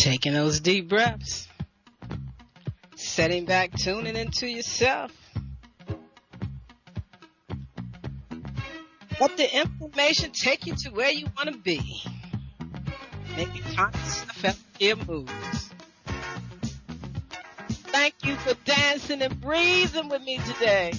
Taking those deep breaths. Setting back, tuning into yourself. Let the information take you to where you want to be. Making conscious self-care moves. Thank you for dancing and breathing with me today.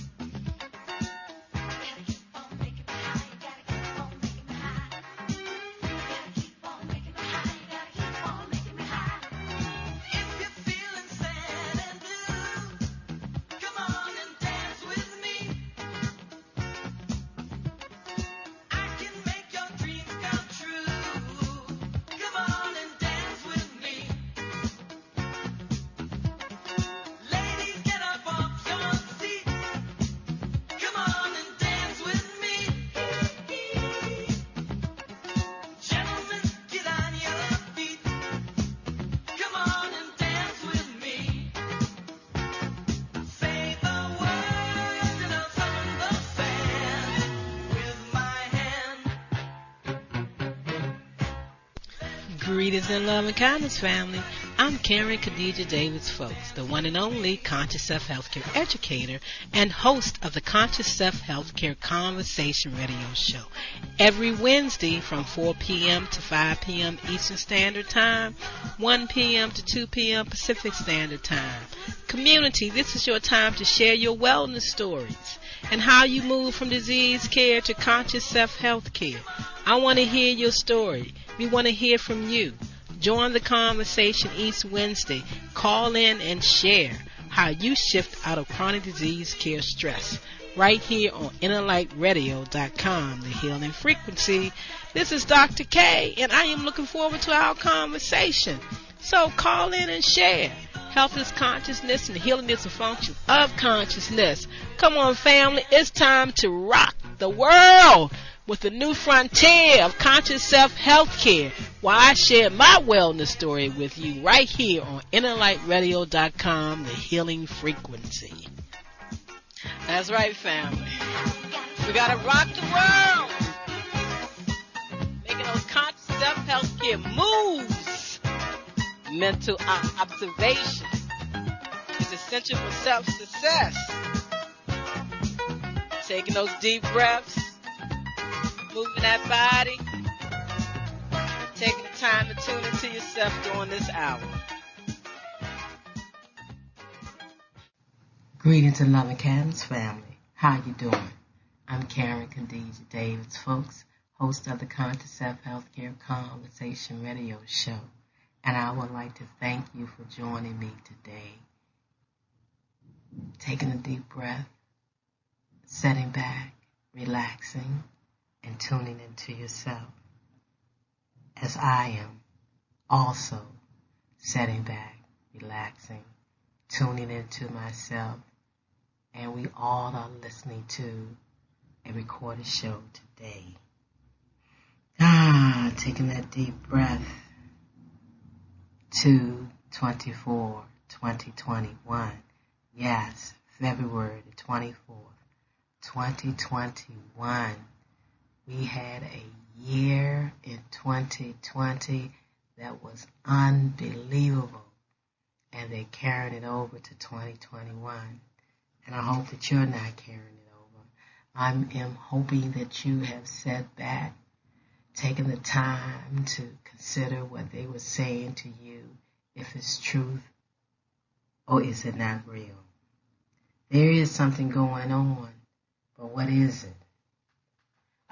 Greetings in love and kindness, family. I'm Karen Khadijah Davis-Foulks, the one and only Conscious Self-Healthcare educator and host of the Conscious Self-Healthcare Conversation radio show. Every Wednesday from 4 p.m. to 5 p.m. Eastern Standard Time, 1 p.m. to 2 p.m. Pacific Standard Time. Community, this is your time to share your wellness stories and how you move from disease care to conscious self-health care. I want to hear your story. We want to hear from you. Join the conversation each Wednesday. Call in and share how you shift out of chronic disease care stress. Right here on innerlightradio.com, the healing frequency. This is Dr. K, and I am looking forward to our conversation. So call in and share. Health is consciousness, and healing is a function of consciousness. Come on, family. It's time to rock the world with the new frontier of conscious self-health care, while I share my wellness story with you right here on innerlightradio.com, the healing frequency. That's right, family. We got to rock the world. Making those conscious self-health care moves. Mental observation is essential for self-success. Taking those deep breaths. Moving that body, taking the time to tune into yourself during this hour. Greetings and loving kindness, family. How you doing? I'm Karen Khadijah Davis-Foulks, host of the Conscious Self-Healthcare Conversation radio show, and I would like to thank you for joining me today. Taking a deep breath, setting back, relaxing, and tuning into yourself, as I am also setting back, relaxing, tuning into myself, and we all are listening to a recorded show today. Taking that deep breath. 2/24/2021. Yes, February the 24th, 2021. We had a year in 2020 that was unbelievable, and they're carrying it over to 2021, and I hope that you're not carrying it over. I am hoping that you have sat back, taken the time to consider what they were saying to you, if it's truth or is it not real. There is something going on, but what is it?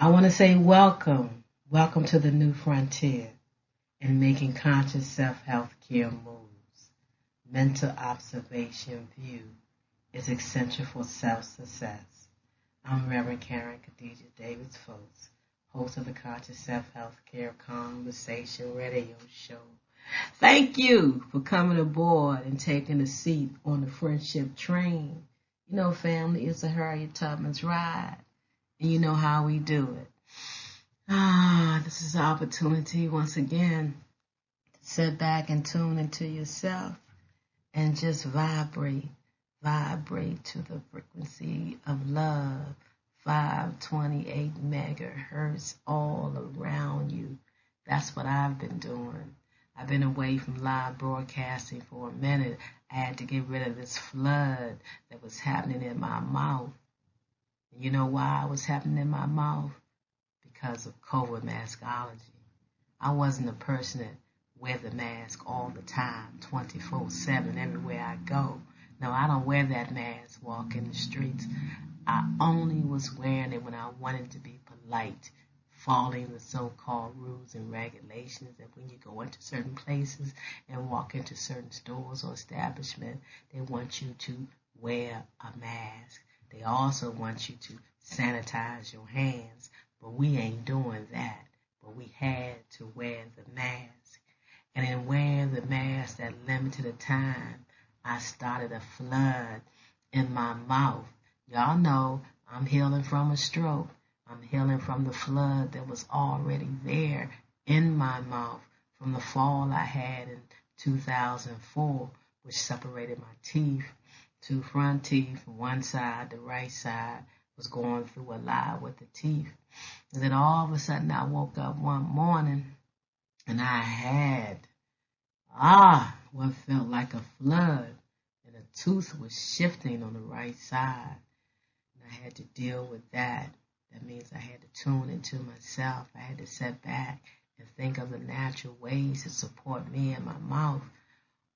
I want to say welcome to the new frontier in making conscious self-health care moves. Mental observation view is essential for self-success. I'm Reverend Karen Khadijah Davis-Foulks, host of the Conscious Self-Health Care Conversation radio show. Thank you for coming aboard and taking a seat on the friendship train. You know, family, it's a Harriet Tubman's ride. And you know how we do it. This is an opportunity once again to sit back and tune into yourself and just vibrate to the frequency of love. 528 megahertz all around you. That's what I've been doing. I've been away from live broadcasting for a minute. I had to get rid of this flood that was happening in my mouth. And you know why it was happening in my mouth? Because of COVID maskology. I wasn't a person that wear the mask all the time, 24/7, everywhere I go. No, I don't wear that mask walking the streets. I only was wearing it when I wanted to be polite, following the so-called rules and regulations that when you go into certain places and walk into certain stores or establishments, they want you to wear a mask. They also want you to sanitize your hands, but we ain't doing that. But we had to wear the mask. And in wearing the mask that limited time, I started a flood in my mouth. Y'all know I'm healing from a stroke. I'm healing from the flood that was already there in my mouth from the fall I had in 2004, which separated my teeth, two front teeth, one side, the right side, was going through a lot with the teeth. And then all of a sudden I woke up one morning and I had, what felt like a flood. And a tooth was shifting on the right side. And I had to deal with that. That means I had to tune into myself. I had to sit back and think of the natural ways to support me in my mouth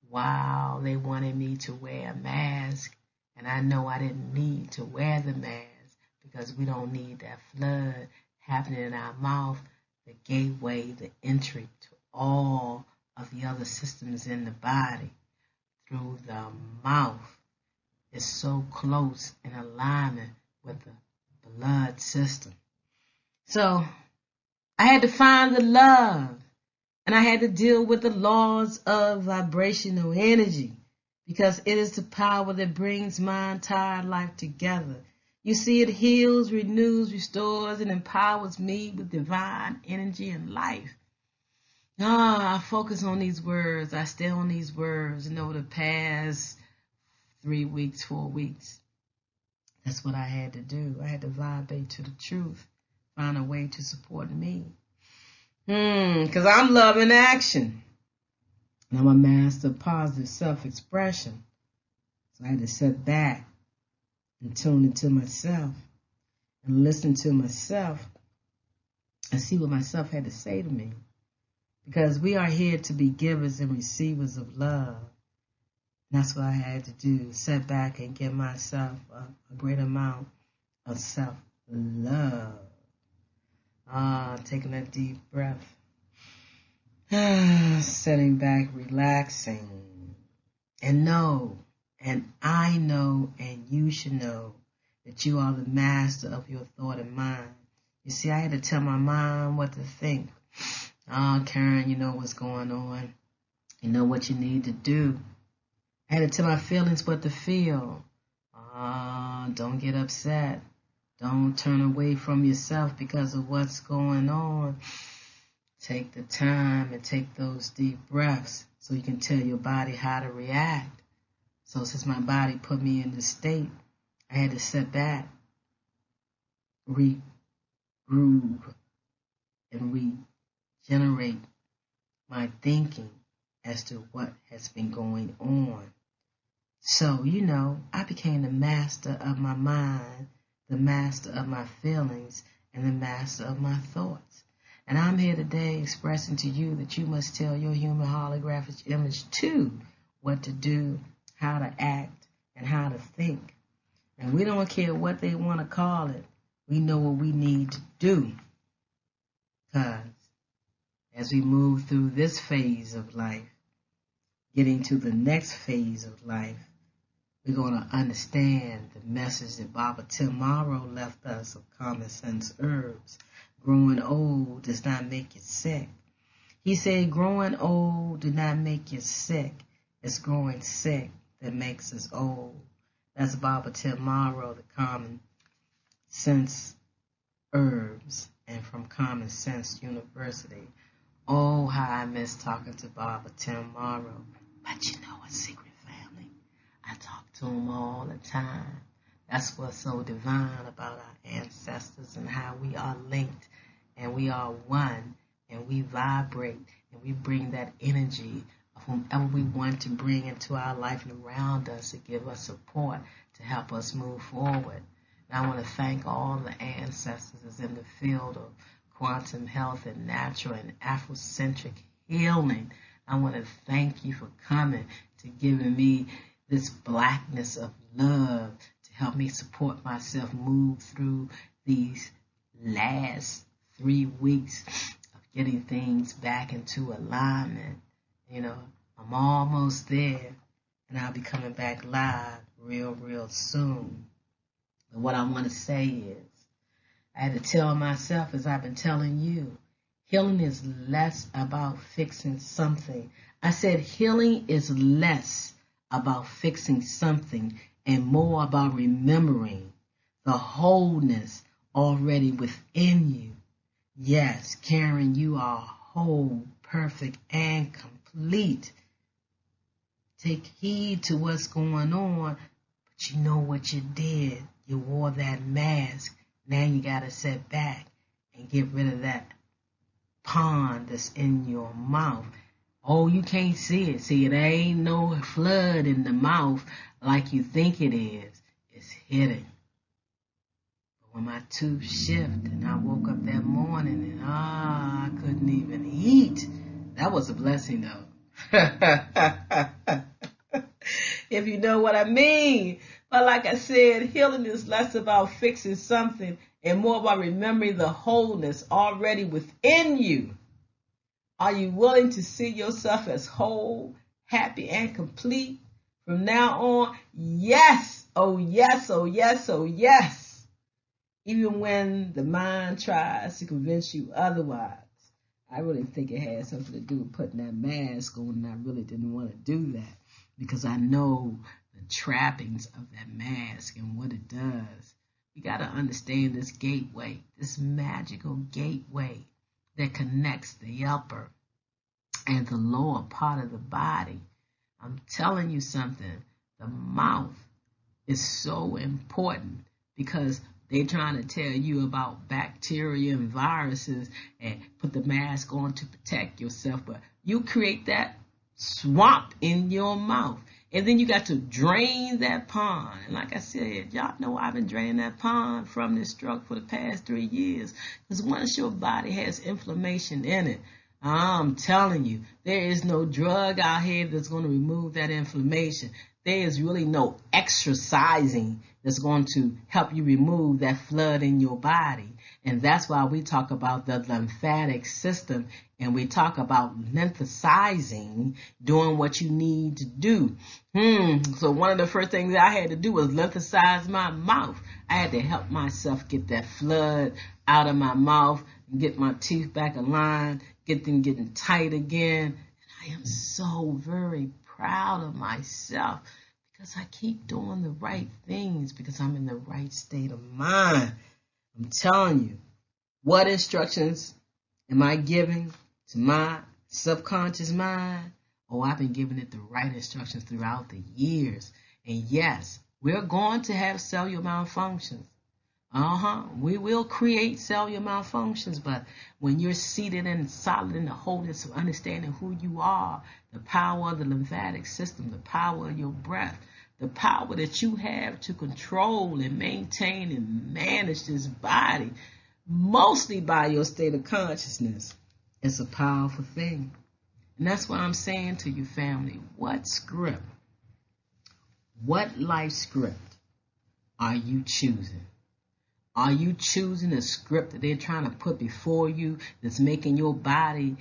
while they wanted me to wear a mask. And I know I didn't need to wear the mask because we don't need that flood happening in our mouth, the gateway, the entry to all of the other systems in the body through the mouth. Is so close in alignment with the blood system. So I had to find the love, and I had to deal with the laws of vibrational energy because it is the power that brings my entire life together. You see, it heals, renews, restores, and empowers me with divine energy and life. I focus on these words. I stay on these words, over the past 3 weeks, 4 weeks. That's what I had to do. I had to vibrate to the truth, find a way to support me. Because I'm love in action. And I'm a master of positive self-expression. So I had to sit back and tune into myself and listen to myself and see what myself had to say to me. Because we are here to be givers and receivers of love. And that's what I had to do, sit back and give myself a great amount of self-love. Taking a deep breath. Sitting back, relaxing. And know, and I know, and you should know that you are the master of your thought and mind. You see, I had to tell my mind what to think. Karen, you know what's going on. You know what you need to do. I had to tell my feelings what to feel. Don't get upset. Don't turn away from yourself because of what's going on. Take the time and take those deep breaths so you can tell your body how to react. So since my body put me in this state, I had to sit back, regroup, and regenerate my thinking as to what has been going on. So, I became the master of my mind, the master of my feelings, and the master of my thoughts. And I'm here today expressing to you that you must tell your human holographic image too what to do, how to act, and how to think. And we don't care what they want to call it. We know what we need to do. Because as we move through this phase of life, getting to the next phase of life, we're going to understand the message that Baba Tim Morrow left us of common sense herbs. Growing old does not make you sick. He said growing old did not make you sick. It's growing sick that makes us old. That's Baba Tim Morrow, the common sense herbs, and from Common Sense University. Oh, how I miss talking to Baba Tim Morrow. But you know what, secret family? I talk to him all the time. That's what's so divine about our ancestors and how we are linked and we are one and we vibrate and we bring that energy of whomever we want to bring into our life and around us to give us support to help us move forward. And I want to thank all the ancestors in the field of quantum health and natural and Afrocentric healing. I want to thank you for coming, to giving me this blackness of love to help me support myself move through these last 3 weeks of getting things back into alignment. You know, I'm almost there, and I'll be coming back live real soon. But what I want to say is, I had to tell myself, as I've been telling you, healing is less about fixing something. I said healing is less about fixing something and more about remembering the wholeness already within you. Yes, Karen, you are whole, perfect, and complete. Take heed to what's going on, but you know what you did. You wore that mask. Now you got to sit back and get rid of that pond that's in your mouth. Oh, you can't see it. See, there ain't no flood in the mouth like you think it is. It's hidden. But when my tooth shifted and I woke up that morning and I couldn't even eat, that was a blessing though. If you know what I mean. But like I said, healing is less about fixing something and more about remembering the wholeness already within you. Are you willing to see yourself as whole, happy, and complete from now on? Yes. Oh, yes. Oh, yes. Oh, yes. Even when the mind tries to convince you otherwise. I really think it had something to do with putting that mask on, and I really didn't want to do that because I know the trappings of that mask and what it does. You got to understand this gateway, this magical gateway that connects the upper and the lower part of the body. I'm telling you something, the mouth is so important because they're trying to tell you about bacteria and viruses and put the mask on to protect yourself, but you create that swamp in your mouth. And then you got to drain that pond. And like I said, y'all know I've been draining that pond from this stroke for the past 3 years. Because once your body has inflammation in it, I'm telling you, there is no drug out here that's going to remove that inflammation. There is really no exercising that's going to help you remove that flood in your body. And that's why we talk about the lymphatic system and we talk about lymphocyzing, doing what you need to do. So one of the first things I had to do was lymphocyze my mouth. I had to help myself get that flood out of my mouth, get my teeth back aligned, get them getting tight again. And I am so very proud of myself because I keep doing the right things because I'm in the right state of mind. I'm telling you, what instructions am I giving to my subconscious mind? Oh, I've been giving it the right instructions throughout the years. And yes, we're going to have cellular malfunctions. We will create cellular malfunctions, but when you're seated and solid in the wholeness of understanding who you are, the power of the lymphatic system, the power of your breath, the power that you have to control and maintain and manage this body, mostly by your state of consciousness, it's a powerful thing. And that's why I'm saying to you, family, what script, what life script are you choosing? Are you choosing a script that they're trying to put before you that's making your body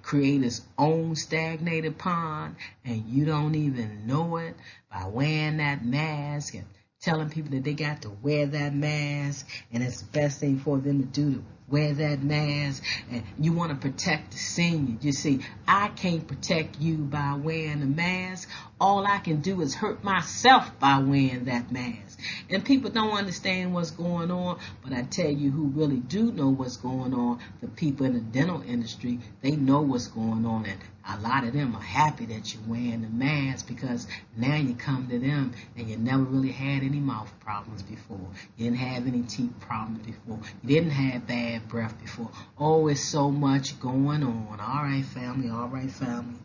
create its own stagnated pond and you don't even know it by wearing that mask and telling people that they got to wear that mask and it's the best thing for them to do to wear that mask, and you want to protect the senior. You see, I can't protect you by wearing a mask. all I can do is hurt myself by wearing that mask. And people don't understand what's going on, but I tell you who really do know what's going on, the people in the dental industry. They know what's going on, and a lot of them are happy that you're wearing the mask, because now you come to them and you never really had any mouth problems before. You didn't have any teeth problems before. You didn't have bad breath before. Oh, it's so much going on. All right, family. All right, family.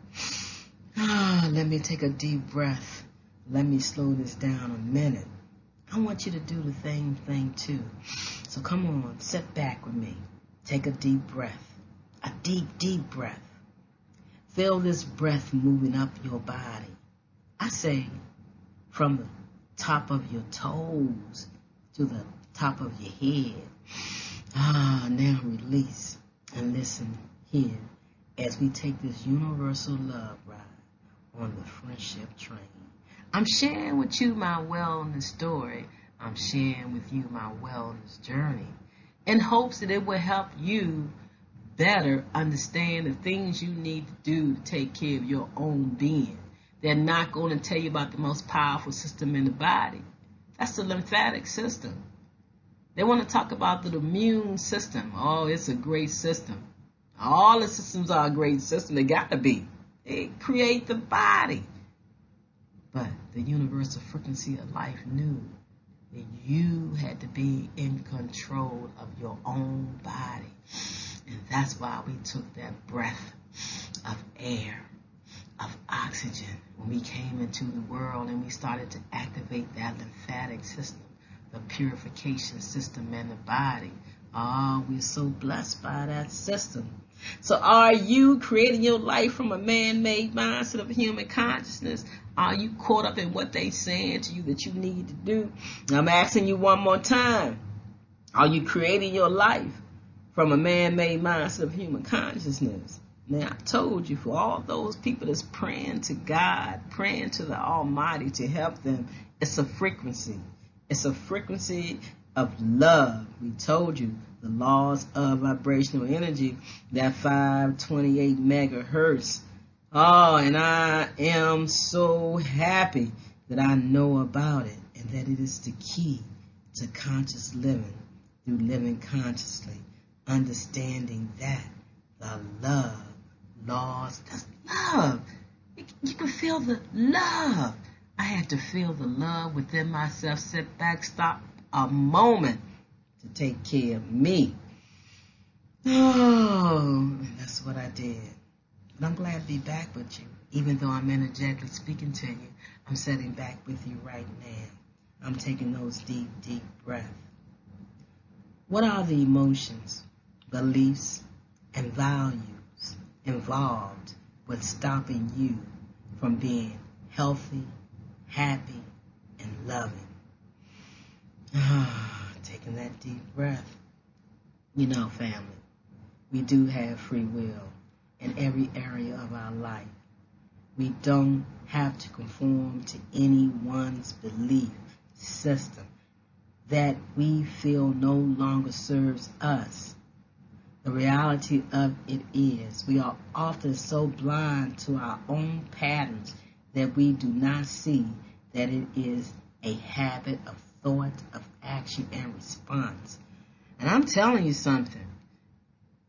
Let me take a deep breath. Let me slow this down a minute. I want you to do the same thing too. So come on, sit back with me. Take a deep breath. A deep, deep breath. Feel this breath moving up your body. I say from the top of your toes to the top of your head. Now release and listen here as we take this universal love ride on the friendship train. I'm sharing with you my wellness story. I'm sharing with you my wellness journey in hopes that it will help you better understand the things you need to do to take care of your own being. They're not going to tell you about the most powerful system in the body. That's the lymphatic system. They want to talk about the immune system. Oh, it's a great system. All the systems are a great system. They got to be. They create the body. But the universal frequency of life knew that you had to be in control of your own body. And that's why we took that breath of air, of oxygen, when we came into the world and we started to activate that lymphatic system, the purification system in the body. Oh, we're so blessed by that system. So are you creating your life from a man-made mindset of human consciousness? Are you caught up in what they saying to you that you need to do? I'm asking you one more time. Are you creating your life from a man-made mindset of human consciousness? Now, I told you, for all those people that's praying to God, praying to the Almighty to help them, it's a frequency. It's a frequency of love. We told you the laws of vibrational energy, that 528 megahertz. Oh, and I am so happy that I know about it and that it is the key to conscious living through living consciously, understanding that the love, laws, that's love. You can feel the love. I had to feel the love within myself, sit back, stop a moment to take care of me. Oh, and that's what I did. But I'm glad to be back with you. Even though I'm energetically speaking to you, I'm sitting back with you right now. I'm taking those deep, deep breaths. What are the emotions, beliefs, and values involved with stopping you from being healthy, happy, and loving? Taking that deep breath. You know, family, we do have free will in every area of our life. We don't have to conform to anyone's belief system that we feel no longer serves us. The reality of it is we are often so blind to our own patterns that we do not see that it is a habit of thought, of action, and response. And I'm telling you something.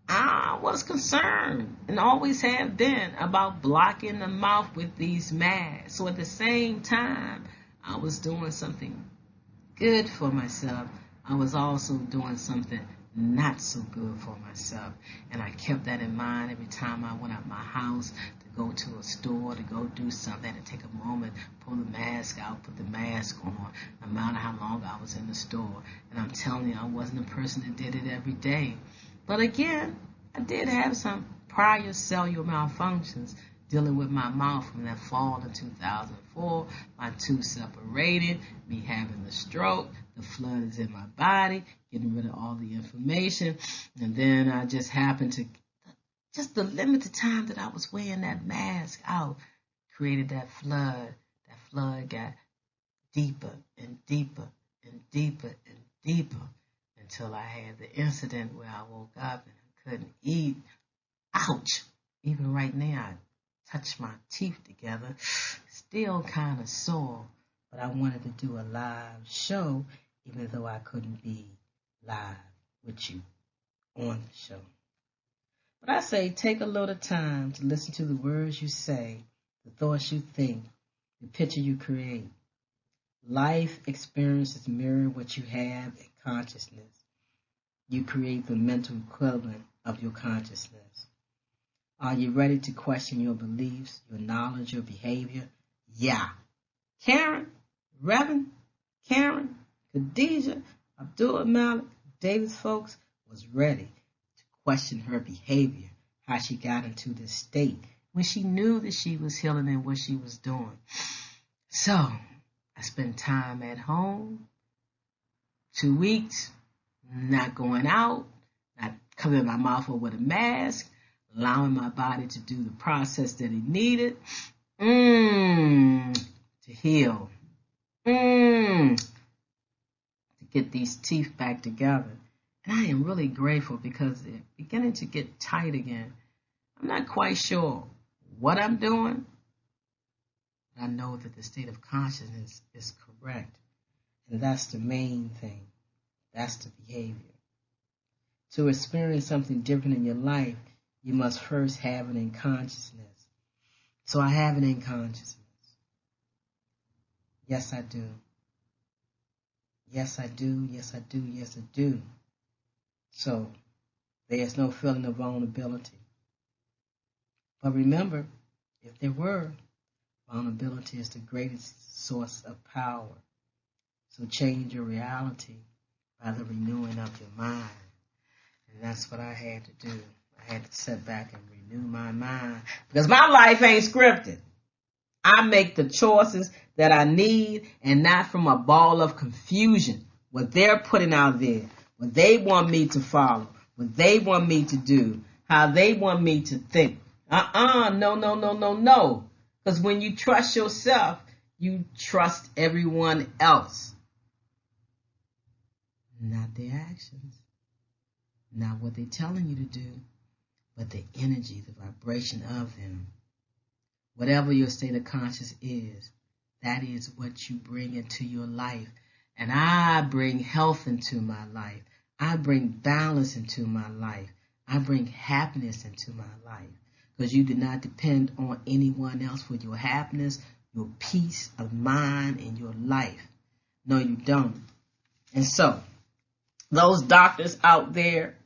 I was concerned and always have been about blocking the mouth with these masks. So at the same time, I was doing something good for myself. I was also doing something not so good for myself. And I kept that in mind every time I went out my house to go to a store, to go do something, to take a moment, pull the mask out, put the mask on, no matter how long I was in the store. And I'm telling you, I wasn't a person that did it every day. But again, I did have some prior cellular malfunctions dealing with my mouth from that fall in 2004, my tooth separated, me having the stroke, the flood is in my body, getting rid of all the inflammation, and then I just happened to, just the limited time that I was wearing that mask out, created that flood. That flood got deeper and deeper and deeper and deeper until I had the incident where I woke up and I couldn't eat. Ouch! Even right now, I touch my teeth together. It's still kind of sore, but I wanted to do a live show, even though I couldn't be live with you on the show. But I say take a little time to listen to the words you say, the thoughts you think, the picture you create. Life experiences mirror what you have in consciousness. You create the mental equivalent of your consciousness. Are you ready to question your beliefs, your knowledge, your behavior? Yeah. Karen, Reverend Karen, Khadijah, Abdul Malik, Davis-Foulks was ready to question her behavior, how she got into this state when she knew that she was healing and what she was doing. So, I spent time at home, 2 weeks, not going out, not covering my mouth over with a mask, allowing my body to do the process that it needed to heal, to get these teeth back together. And I am really grateful because they're beginning to get tight again. I'm not quite sure what I'm doing, but I know that the state of consciousness is correct. And that's the main thing. That's the behavior. To experience something different in your life, you must first have it in consciousness. So I have it in consciousness. Yes, I do. Yes, I do. Yes, I do. Yes, I do. So there's no feeling of vulnerability. But remember, if there were, vulnerability is the greatest source of power. So change your reality by the renewing of your mind. And that's what I had to do. I had to sit back and renew my mind. Because my life ain't scripted. I make the choices that I need and not from a ball of confusion. What they're putting out there. What they want me to follow. What they want me to do. How they want me to think. No. Because when you trust yourself, you trust everyone else. Not their actions. Not what they're telling you to do, but the energy, the vibration of them. Whatever your state of consciousness is, that is what you bring into your life. And I bring health into my life. I bring balance into my life. I bring happiness into my life. Because you do not depend on anyone else for your happiness, your peace of mind, and your life. No, you don't. And so, those doctors out there,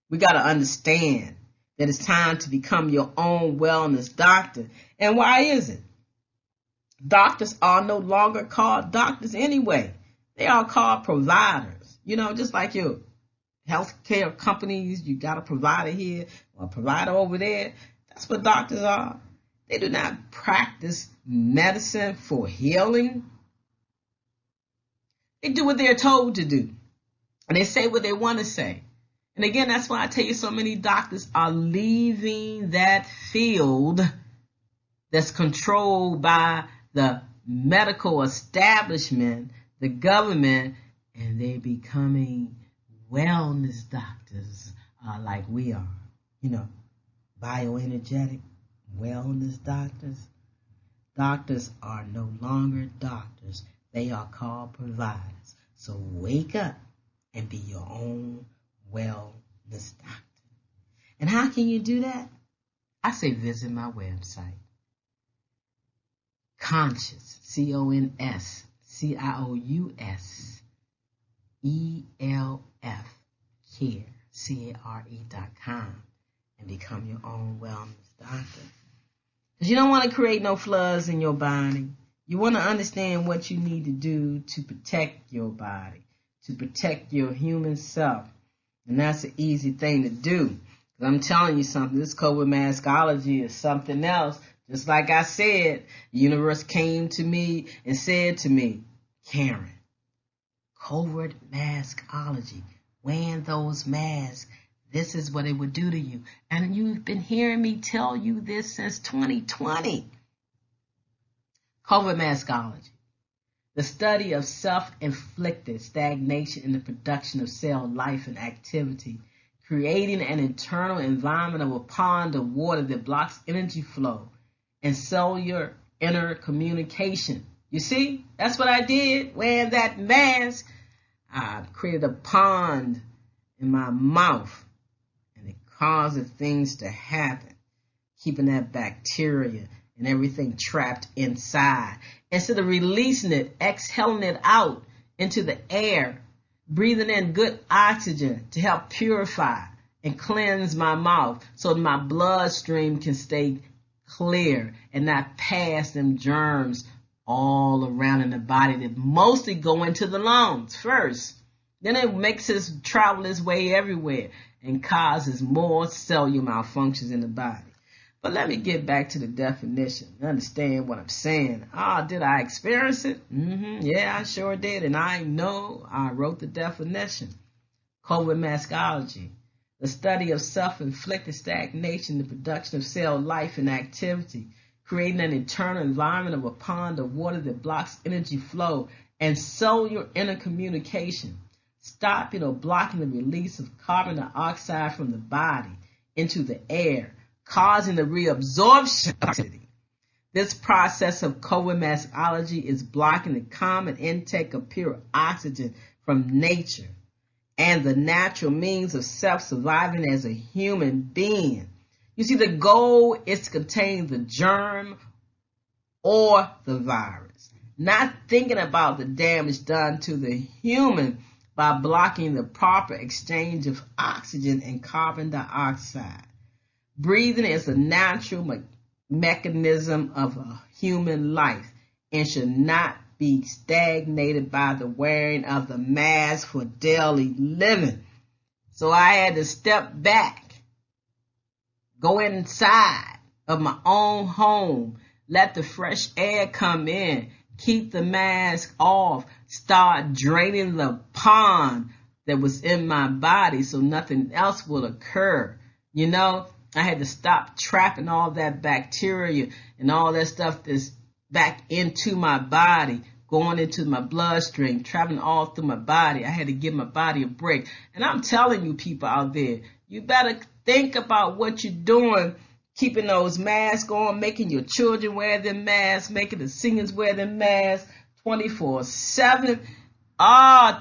we got to understand that it's time to become your own wellness doctor. And why is it? Doctors are no longer called doctors anyway. They are called providers. You know, just like your healthcare companies, you got a provider here or a provider over there. That's what doctors are. They do not practice medicine for healing. They do what they're told to do. And they say what they want to say. And again, that's why I tell you so many doctors are leaving that field that's controlled by the medical establishment, the government, and they're becoming wellness doctors like we are. You know, bioenergetic wellness doctors. Doctors are no longer doctors. They are called providers. So wake up and be your own wellness doctor. And how can you do that? I say visit my website. Conscious, CONS, CIOUS, ELF, care, CARE.com, and become your own wellness doctor. Because you don't want to create no floods in your body. You want to understand what you need to do to protect your body, to protect your human self. And that's an easy thing to do. Because I'm telling you something, this COVID maskology is something else. Just like I said, the universe came to me and said to me, Karen, covert maskology, wearing those masks, this is what it would do to you. And you've been hearing me tell you this since 2020. Covert maskology, the study of self-inflicted stagnation in the production of cell life and activity, creating an internal environment of a pond of water that blocks energy flow and cellular inner communication. You see, that's what I did wearing that mask. I created a pond in my mouth, and it causes things to happen, keeping that bacteria and everything trapped inside. Instead of releasing it, exhaling it out into the air, breathing in good oxygen to help purify and cleanse my mouth so that my bloodstream can stay clear and not pass them germs all around in the body that mostly go into the lungs first. Then it makes it travel its way everywhere and causes more cellular malfunctions in the body. But let me get back to the definition. Understand what I'm saying. Did I experience it? Yeah, I sure did. And I know I wrote the definition. Comascology, the study of self-inflicted stagnation, the production of cell life and activity, creating an internal environment of a pond of water that blocks energy flow and cellular intercommunication, stopping or blocking the release of carbon dioxide from the body into the air, causing the reabsorption of oxygen. This process of comascology is blocking the common intake of pure oxygen from nature and the natural means of self-surviving as a human being. You see, the goal is to contain the germ or the virus, not thinking about the damage done to the human by blocking the proper exchange of oxygen and carbon dioxide. Breathing is a natural mechanism of a human life and should not be stagnated by the wearing of the mask for daily living. So I had to step back, go inside of my own home, let the fresh air come in, keep the mask off, start draining the pond that was in my body so nothing else will occur. You know, I had to stop trapping all that bacteria and all that stuff that's back into my body, going into my bloodstream, traveling all through my body. I had to give my body a break. And I'm telling you people out there, you better think about what you're doing, keeping those masks on, making your children wear their masks, making the seniors wear their masks 24/7.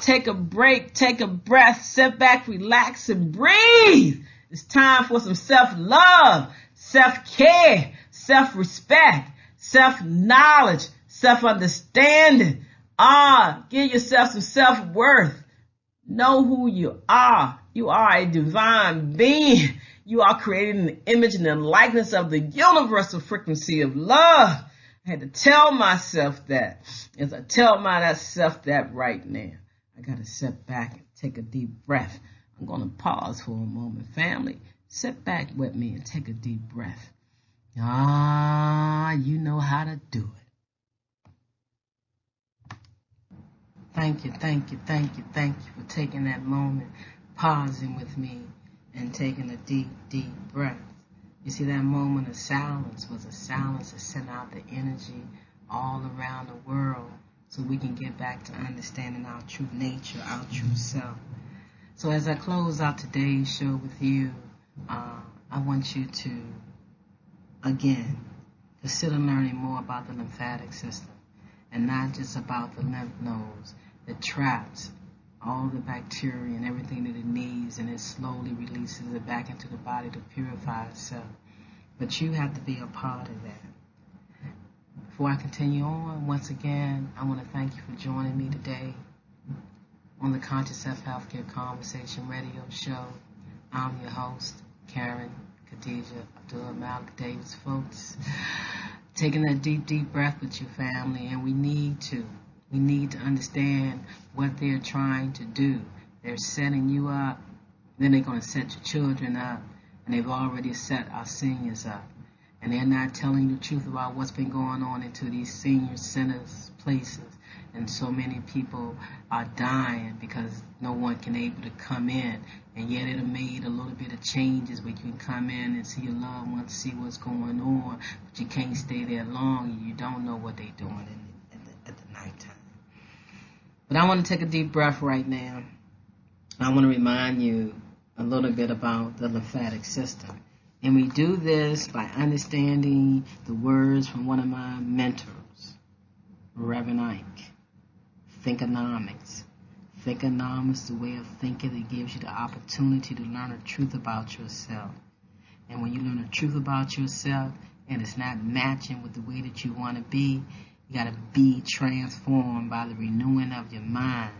Take a break, take a breath, sit back, relax, and breathe. It's time for some self-love, self-care, self-respect, self-knowledge, self-understanding. Give yourself some self-worth. Know who you are. You are a divine being. You are created in the image and the likeness of the universal frequency of love. I had to tell myself that. As I tell myself that right now, I got to sit back and take a deep breath. I'm going to pause for a moment, family. Sit back with me and take a deep breath. You know how to do it. Thank you for taking that moment, pausing with me, and taking a deep, deep breath. You see, that moment of silence was a silence that sent out the energy all around the world so we can get back to understanding our true nature, our true self. So as I close out today's show with you, I want you to, again, consider learning more about the lymphatic system and not just about the lymph nodes that traps all the bacteria and everything that it needs, and it slowly releases it back into the body to purify itself. But you have to be a part of that. Before I continue on, once again, I want to thank you for joining me today on the Conscious Self Healthcare Conversation Radio Show. I'm your host, Karen Khadijah Abdul-Malik Davis-Foulks. Taking that deep, deep breath with your family, and we need to understand what they're trying to do. They're setting you up, then they're going to set your children up, and they've already set our seniors up. And they're not telling you the truth about what's been going on into these senior centers, places. And so many people are dying because no one can able to come in. And yet it made a little bit of changes where you can come in and see your loved ones, see what's going on, but you can't stay there long and you don't know what they're doing at the nighttime. But I want to take a deep breath right now. I want to remind you a little bit about the lymphatic system. And we do this by understanding the words from one of my mentors, Reverend Ike. Thinkonomics. Thinkonomics is the way of thinking that gives you the opportunity to learn the truth about yourself. And when you learn the truth about yourself and it's not matching with the way that you want to be, you got to be transformed by the renewing of your mind.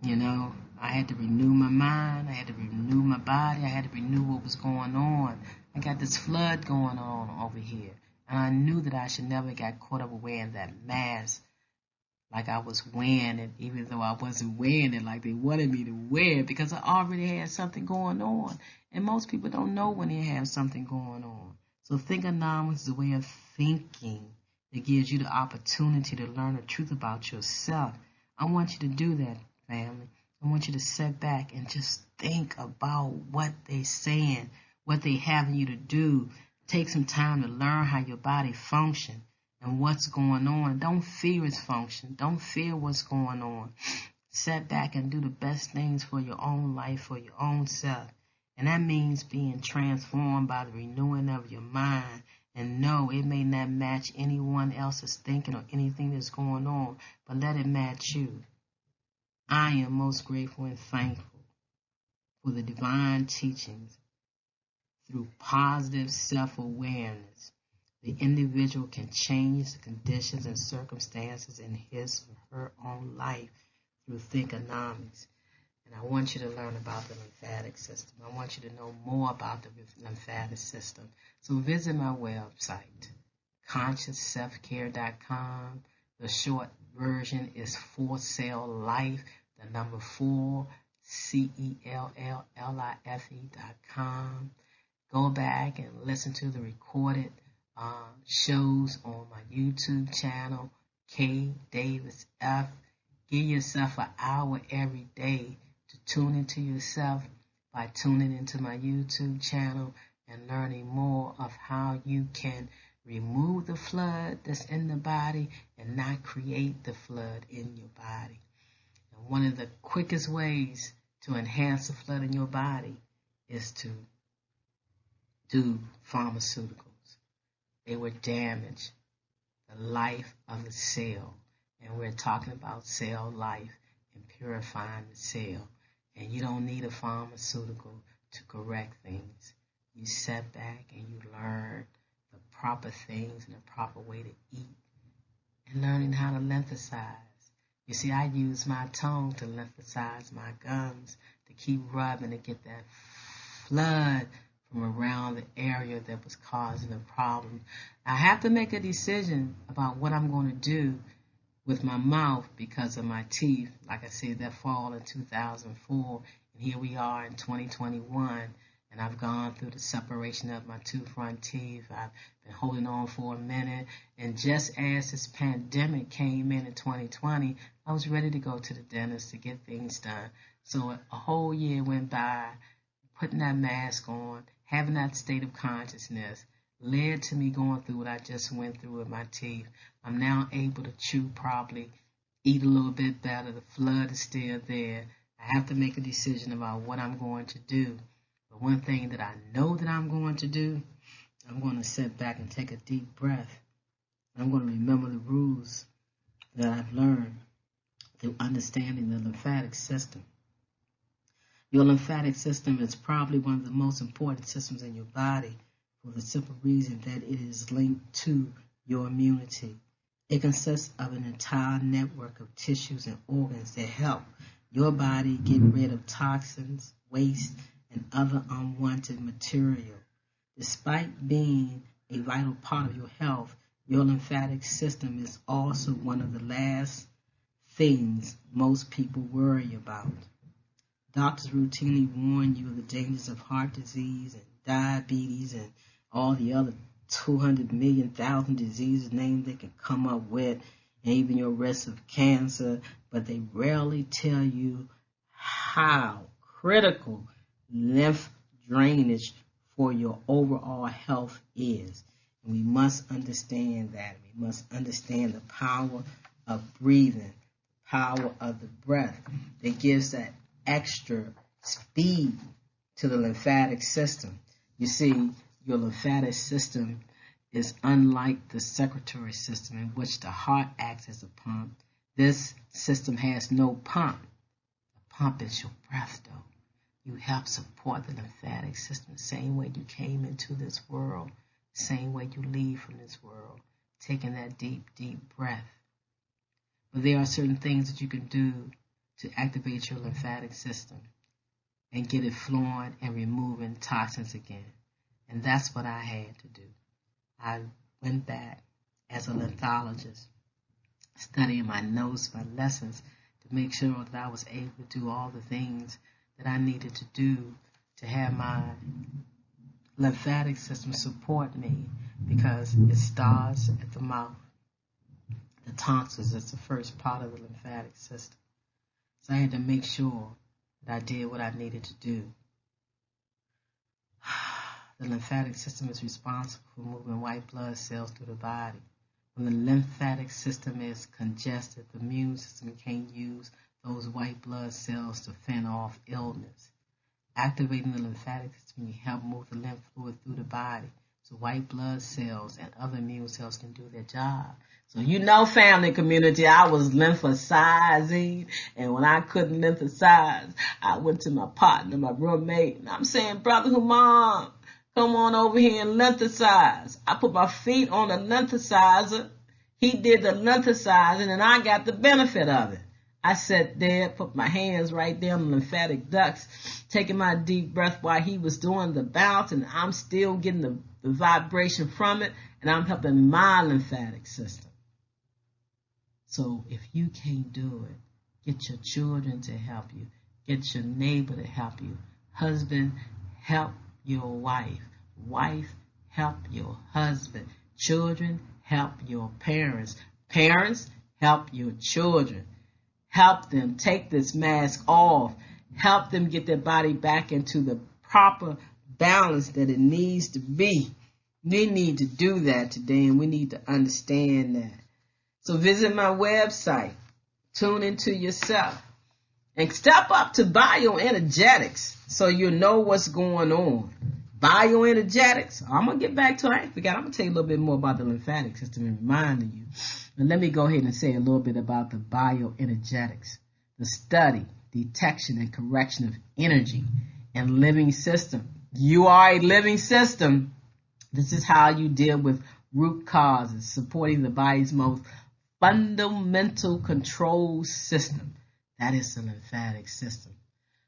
You know, I had to renew my mind. I had to renew my body. I had to renew what was going on. I got this flood going on over here. And I knew that I should never get caught up with wearing that mask like I was wearing it, even though I wasn't wearing it like they wanted me to wear it, because I already had something going on. And most people don't know when they have something going on. So thinkonomics is a way of thinking that gives you the opportunity to learn the truth about yourself. I want you to do that, family. I want you to sit back and just think about what they're saying, what they're having you to do. Take some time to learn how your body functions and what's going on. Don't fear its function. Don't fear what's going on. Sit back and do the best things for your own life, for your own self. And that means being transformed by the renewing of your mind. And no, it may not match anyone else's thinking or anything that's going on, but let it match you. I am most grateful and thankful for the divine teachings. Through positive self-awareness, the individual can change the conditions and circumstances in his or her own life through thinkonomics. And I want you to learn about the lymphatic system. I want you to know more about the lymphatic system. So visit my website, consciousselfcare.com. The short version is 4celllife, the number 4, CELLLIFE.com. Go back and listen to the recorded shows on my YouTube channel, K Davis F. Give yourself an hour every day to tune into yourself by tuning into my YouTube channel and learning more of how you can remove the flood that's in the body and not create the flood in your body. And one of the quickest ways to enhance the flood in your body is to do pharmaceuticals. They would damage the life of the cell. And we're talking about cell life and purifying the cell. And you don't need a pharmaceutical to correct things. You sit back and you learn the proper things and the proper way to eat. And learning how to lymphocyze. You see, I use my tongue to lymphocyze my gums, to keep rubbing to get that flood from around the area that was causing the problem. I have to make a decision about what I'm going to do with my mouth because of my teeth. Like I said, that fall in 2004, and here we are in 2021, and I've gone through the separation of my two front teeth. I've been holding on for a minute, and just as this pandemic came in 2020, I was ready to go to the dentist to get things done. So a whole year went by, putting that mask on, having that state of consciousness, led to me going through what I just went through with my teeth. I'm now able to chew properly, eat a little bit better. The flood is still there. I have to make a decision about what I'm going to do. But one thing that I know that I'm going to do, I'm going to sit back and take a deep breath. I'm going to remember the rules that I've learned through understanding the lymphatic system. Your lymphatic system is probably one of the most important systems in your body for the simple reason that it is linked to your immunity. It consists of an entire network of tissues and organs that help your body get rid of toxins, waste, and other unwanted material. Despite being a vital part of your health, your lymphatic system is also one of the last things most people worry about. Doctors routinely warn you of the dangers of heart disease and diabetes and all the other 200 million thousand diseases named they can come up with, and even your risk of cancer, but they rarely tell you how critical lymph drainage for your overall health is. And we must understand that. We must understand the power of breathing, the power of the breath that gives that extra speed to the lymphatic system. You see, your lymphatic system is unlike the circulatory system in which the heart acts as a pump. This system has no pump. The pump is your breath, though. You help support the lymphatic system the same way you came into this world, the same way you leave from this world, taking that deep, deep breath. But there are certain things that you can do to activate your lymphatic system and get it flowing and removing toxins again. And that's what I had to do. I went back as a lymphologist, studying my notes, my lessons, to make sure that I was able to do all the things that I needed to do to have my lymphatic system support me, because it starts at the mouth. The tonsils is the first part of the lymphatic system. So I had to make sure that I did what I needed to do. The lymphatic system is responsible for moving white blood cells through the body. When the lymphatic system is congested, the immune system can't use those white blood cells to fend off illness. Activating the lymphatic system can help move the lymph fluid through the body so white blood cells and other immune cells can do their job. So you know, family, community, I was lymphocyzing, and when I couldn't lymphocyze, I went to my partner, my roommate, and I'm saying, Brother Humam, come on over here and lymphocyze. I put my feet on the lymphocyzer. He did the lymphocyzing, and I got the benefit of it. I sat there, put my hands right there on the lymphatic ducts, taking my deep breath while he was doing the bounce, and I'm still getting the vibration from it, and I'm helping my lymphatic system. So if you can't do it, get your children to help you. Get your neighbor to help you. Husband, help your wife. Wife, help your husband. Children, help your parents. Parents, help your children. Help them take this mask off. Help them get their body back into the proper balance that it needs to be. We need to do that today, and we need to understand that. So visit my website, tune into yourself, and step up to Bioenergetics so you know what's going on. Bioenergetics, I'm going to get back to it. I forgot. I'm going to tell you a little bit more about the lymphatic system and reminding you. And let me go ahead and say a little bit about the bioenergetics, the study, detection, and correction of energy and living system. You are a living system. This is how you deal with root causes, supporting the body's most fundamental control system. That is the lymphatic system.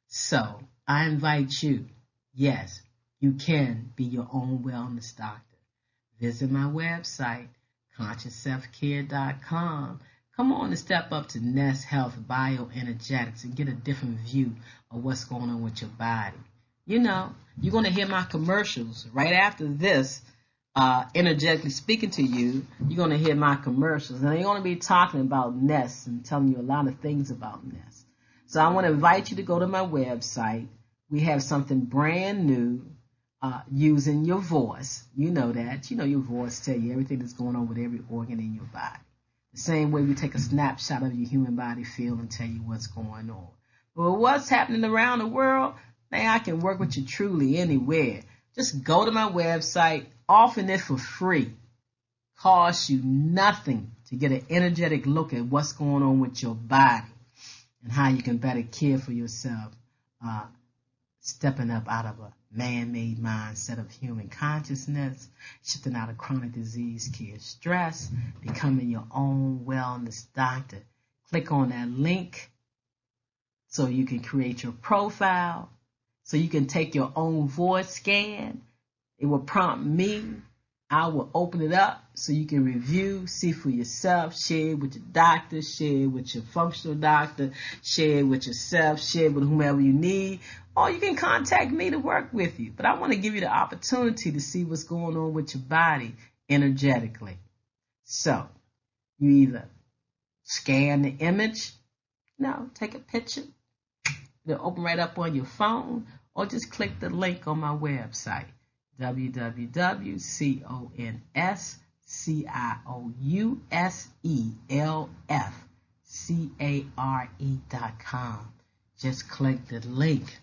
So I invite you, yes, you can be your own wellness doctor. Visit my website, ConsciousSelfCare.com. Come on and step up to Nest Health Bioenergetics and get a different view of what's going on with your body. You know, you're going to hear my commercials right after this. Energetically speaking to you, you're going to hear my commercials. And I'm going to be talking about Nest and telling you a lot of things about Nest. So I want to invite you to go to my website. We have something brand new. Using your voice. You know that. You know your voice tell you everything that's going on with every organ in your body. The same way we take a snapshot of your human body feel and tell you what's going on. But what's happening around the world, man, I can work with you truly anywhere. Just go to my website, offering it for free. Costs you nothing to get an energetic look at what's going on with your body and how you can better care for yourself, stepping up out of a man-made mindset of human consciousness, shifting out of chronic disease care, stress, becoming your own wellness doctor. Click on that link so you can create your profile, so you can take your own voice scan. It will prompt me. I will open it up so you can review, see for yourself, share it with your doctor, share it with your functional doctor, share it with yourself, share it with whomever you need, or you can contact me to work with you. But I want to give you the opportunity to see what's going on with your body energetically. So you either scan the image, take a picture, it'll open right up on your phone, or just click the link on my website, www.ConsciousSelfCare.com. Just click the link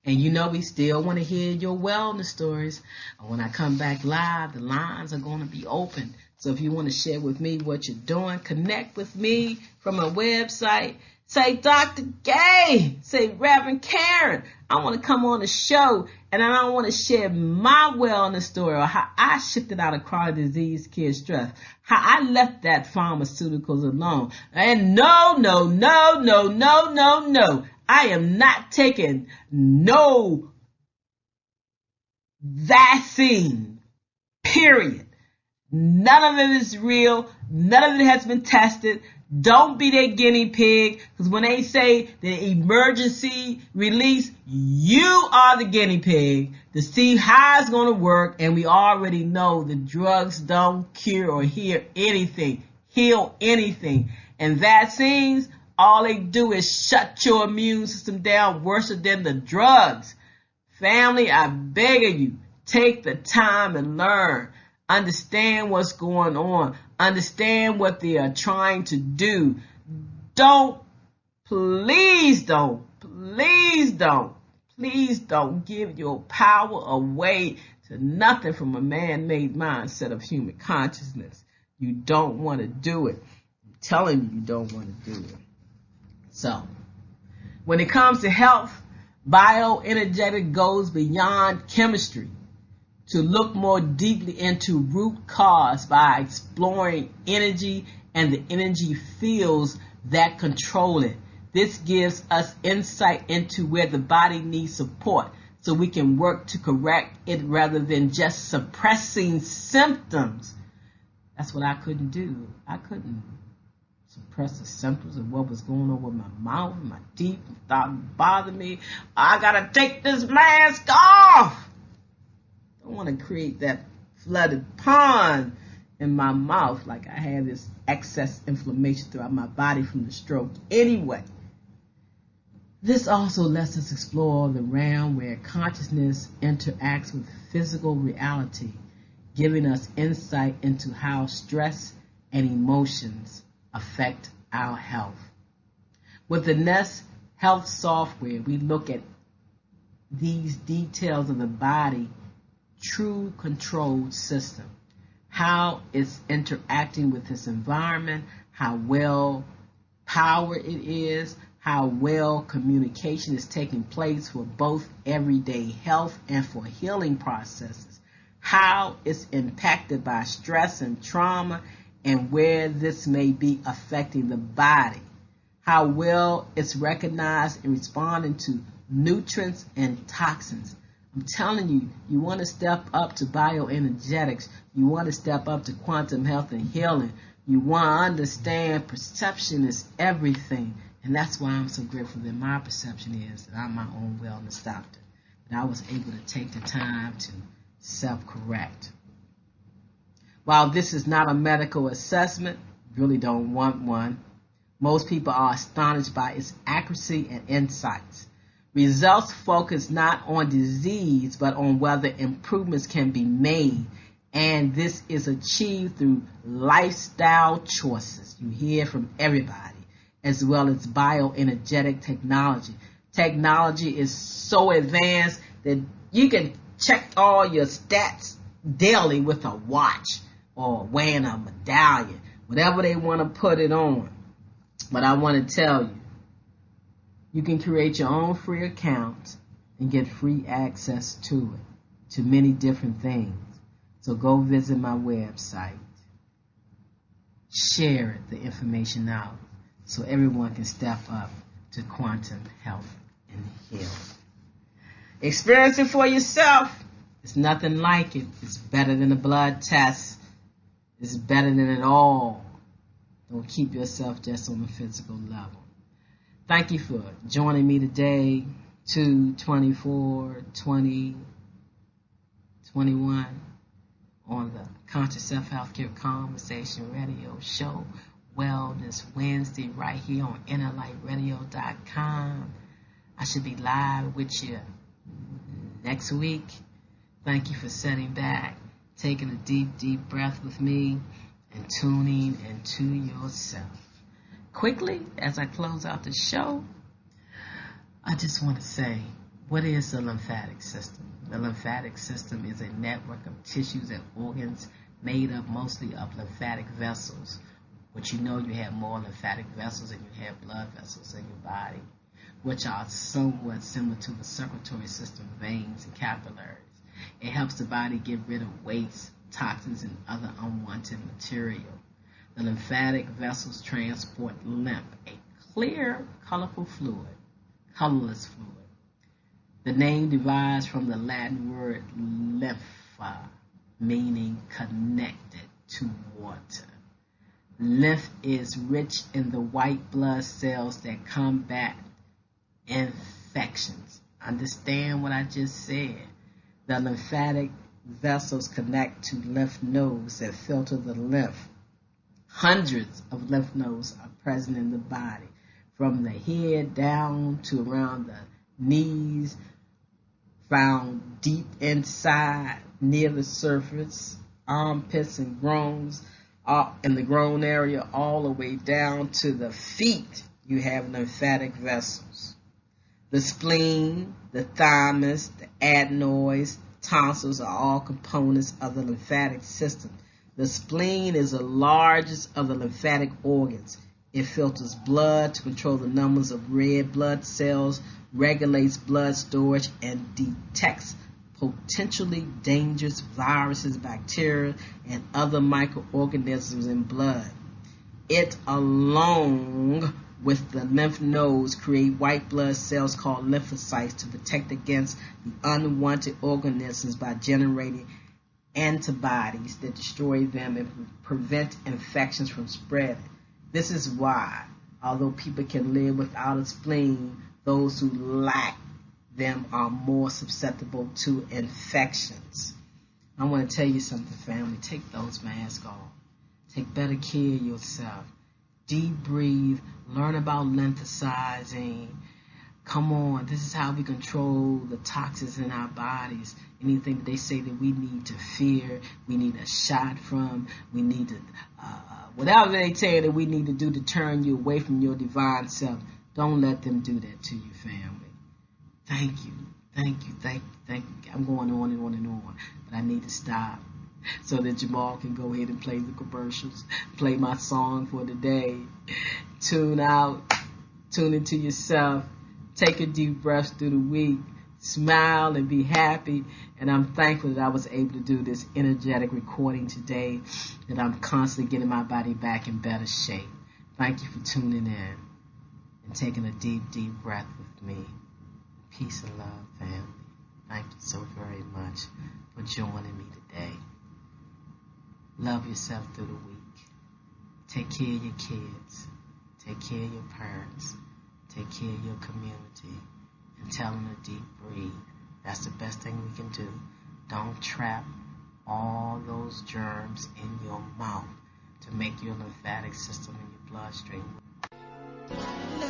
And you know we still want to hear your wellness stories. And when I come back live, the lines are going to be open. So if you want to share with me what you're doing, connect with me from my website. Say, Dr. Gay, say, Reverend Karen, I want to come on the show and I want to share my wellness story, or how I shifted out of chronic disease, care, stress, how I left that pharmaceuticals alone. And no. I am not taking no vaccine, period. None of it is real. None of it has been tested. Don't be their guinea pig, because when they say the emergency release, you are the guinea pig to see how it's going to work. And we already know the drugs don't cure or heal anything. And vaccines, all they do is shut your immune system down worse than the drugs. Family, I beg of you, take the time and learn. Understand what's going on. Understand what they are trying to do. Please don't give your power away to nothing from a man-made mindset of human consciousness. You don't want to do it. I'm telling you don't want to do it. So, when it comes to health, bioenergetics goes beyond chemistry to look more deeply into root cause by exploring energy and the energy fields that control it. This gives us insight into where the body needs support so we can work to correct it rather than just suppressing symptoms. That's what I couldn't do. I couldn't suppress the symptoms of what was going on with my mouth, my teeth, thought bothered me. I gotta take this mask off. I want to create that flooded pond in my mouth like I had this excess inflammation throughout my body from the stroke. Anyway, this also lets us explore the realm where consciousness interacts with physical reality, giving us insight into how stress and emotions affect our health. With the Nest Health software, we look at these details of the body true controlled system, how it's interacting with its environment, how well powered it is, how well communication is taking place for both everyday health and for healing processes, how it's impacted by stress and trauma, and where this may be affecting the body, how well it's recognized and responding to nutrients and toxins. I'm telling you, you want to step up to bioenergetics. You want to step up to quantum health and healing. You want to understand perception is everything. And that's why I'm so grateful that my perception is that I'm my own wellness doctor. That I was able to take the time to self-correct. While this is not a medical assessment, really don't want one, most people are astonished by its accuracy and insights. Results focus not on disease, but on whether improvements can be made. And this is achieved through lifestyle choices. You hear from everybody, as well as bioenergetic technology. Technology is so advanced that you can check all your stats daily with a watch or wearing a medallion, whatever they want to put it on. But I want to tell you, you can create your own free account and get free access to it, to many different things. So go visit my website. Share the information out so everyone can step up to quantum health and healing. Experience it for yourself. It's nothing like it. It's better than a blood test. It's better than it all. Don't keep yourself just on a physical level. Thank you for joining me today, 2/24/2021, on the Conscious Self-Healthcare Conversation Radio Show, Wellness Wednesday, right here on innerlightradio.com. I should be live with you next week. Thank you for sitting back, taking a deep, deep breath with me, and tuning into yourself. Quickly, as I close out the show, I just want to say, What is the lymphatic system? The lymphatic system is a network of tissues and organs made up mostly of lymphatic vessels, which you know you have more lymphatic vessels than you have blood vessels in your body, which are somewhat similar to the circulatory system, veins and capillaries. It helps the body get rid of waste, toxins, and other unwanted material. The lymphatic vessels transport lymph, a clear, colorful fluid, colorless fluid. The name derives from the Latin word lympha, meaning connected to water. Lymph is rich in the white blood cells that combat infections. Understand what I just said. The lymphatic vessels connect to lymph nodes that filter the lymph. Hundreds of lymph nodes are present in the body, from the head down to around the knees, found deep inside, near the surface, armpits and groins, in the groin area, all the way down to the feet. You have lymphatic vessels. The spleen, the thymus, the adenoids, tonsils are all components of the lymphatic system. The spleen is the largest of the lymphatic organs. It filters blood to control the numbers of red blood cells, regulates blood storage, and detects potentially dangerous viruses, bacteria, and other microorganisms in blood. It, along with the lymph nodes, create white blood cells called lymphocytes to protect against the unwanted organisms by generating antibodies that destroy them and prevent infections from spreading. This is why, although people can live without a spleen, those who lack them are more susceptible to infections. I want to tell you something, family. Take those masks off. Take better care of yourself. Deep breathe. Learn about lymphocyzing. Come on. This is how we control the toxins in our bodies. Anything that they say that we need to fear, we need a shot from, we need to, whatever they say that we need to do to turn you away from your divine self, don't let them do that to you, family. Thank you. I'm going on and on and on, but I need to stop so that Jamal can go ahead and play the commercials, play my song for the day. Tune out, tune into yourself, take a deep breath through the week, smile and be happy. And I'm thankful that I was able to do this energetic recording today, that I'm constantly getting my body back in better shape. Thank you for tuning in and taking a deep, deep breath with me. Peace and love, family. Thank you so very much for joining me today. Love yourself through the week. Take care of your kids. Take care of your parents. Take care of your community. And tell them to deep breathe. That's the best thing we can do. Don't trap all those germs in your mouth to make your lymphatic system and your bloodstream.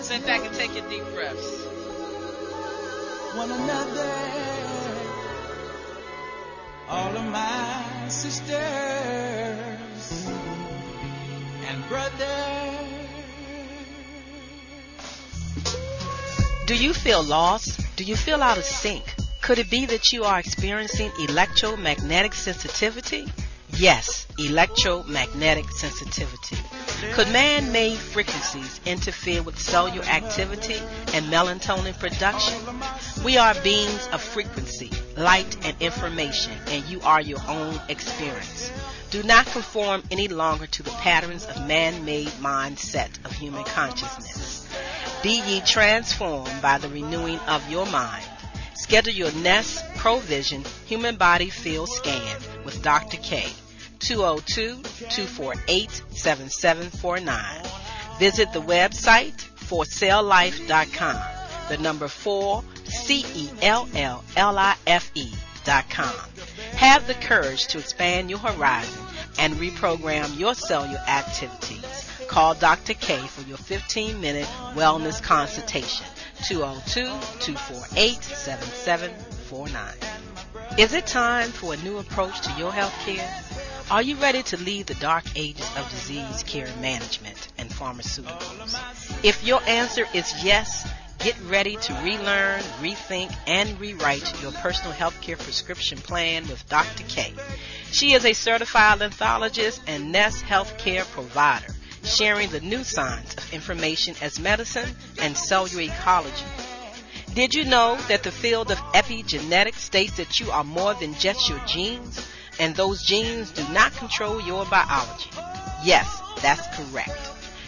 Sit back and take your deep breaths. One another, all of my sisters and brothers. Do you feel lost? Do you feel out of sync? Could it be that you are experiencing electromagnetic sensitivity? Yes, electromagnetic sensitivity. Could man-made frequencies interfere with cellular activity and melatonin production? We are beings of frequency, light, and information, and you are your own experience. Do not conform any longer to the patterns of man-made mindset of human consciousness. Be ye transformed by the renewing of your mind. Schedule your Nest Provision Human Body Field Scan with Dr. K. 202-248-7749. Visit the website forcelllife.com. The number 4celllife.com. Have the courage to expand your horizon and reprogram your cellular activities. Call Dr. K for your 15-minute wellness consultation. 202-248-7749. Is it time for a new approach to your health care? Are you ready to leave the dark ages of disease care management and pharmaceuticals? If your answer is yes, get ready to relearn, rethink, and rewrite your personal healthcare prescription plan with Dr. K. She is a certified anthologist and Nest healthcare provider, sharing the new science of information as medicine and cellular ecology. Did you know that the field of epigenetics states that you are more than just your genes, and those genes do not control your biology? Yes, that's correct.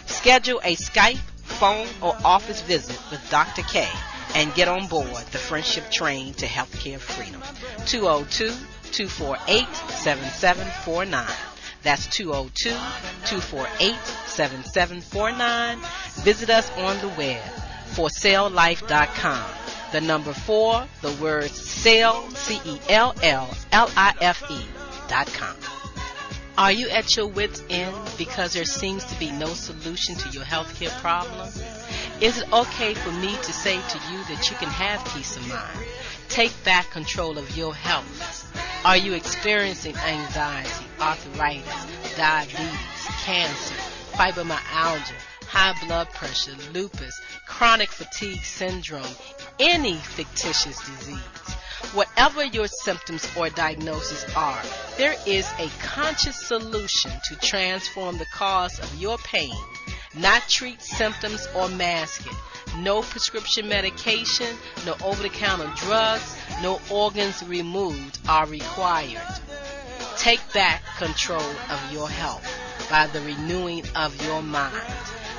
Schedule a Skype, phone, or office visit with Dr. K and get on board the friendship train to healthcare freedom. 202-248-7749. That's 202-248-7749. Visit us on the web, forselllife.com. The number 4, the word sell, CELLLIFE.com. Are you at your wit's end because there seems to be no solution to your healthcare problem? Is it okay for me to say to you that you can have peace of mind? Take back control of your health. Are you experiencing anxiety, arthritis, diabetes, cancer, fibromyalgia, high blood pressure, lupus, chronic fatigue syndrome, any fictitious disease? Whatever your symptoms or diagnosis are, there is a conscious solution to transform the cause of your pain, not treat symptoms or mask it. No prescription medication, no over-the-counter drugs, no organs removed are required. Take back control of your health by the renewing of your mind.